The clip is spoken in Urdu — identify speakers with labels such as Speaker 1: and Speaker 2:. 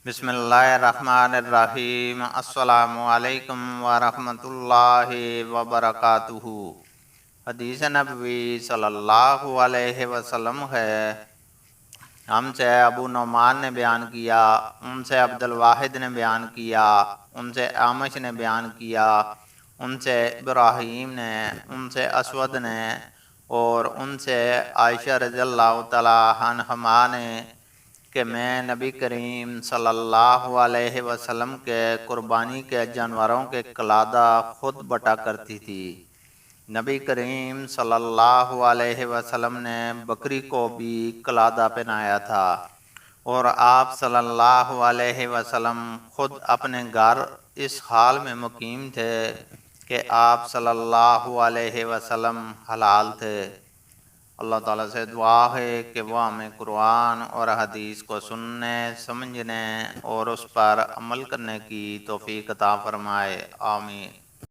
Speaker 1: بسم اللہ الرحمن الرحیم۔ السلام علیکم ورحمۃ اللہ وبرکاتہ۔ حدیث نبوی صلی اللہ علیہ وسلم ہے، ہم سے ابو نعمان نے بیان کیا، ان سے عبد الواحد نے بیان کیا، ان سے اعمش نے بیان کیا، ان سے ابراہیم نے، ان سے اسود نے، اور ان سے عائشہ رضی اللہ تعالی عنہما نے کہ میں نبی کریم صلی اللہ علیہ وسلم کے قربانی کے جانوروں کے قلادہ خود بٹا کرتی تھی۔ نبی کریم صلی اللہ علیہ وسلم نے بکری کو بھی قلادہ پہنایا تھا، اور آپ صلی اللہ علیہ وسلم خود اپنے گھر اس حال میں مقیم تھے کہ آپ صلی اللہ علیہ وسلم حلال تھے۔ اللہ تعالیٰ سے دعا ہے کہ وہ ہمیں قرآن اور حدیث کو سننے، سمجھنے اور اس پر عمل کرنے کی توفیق عطا فرمائے، آمین۔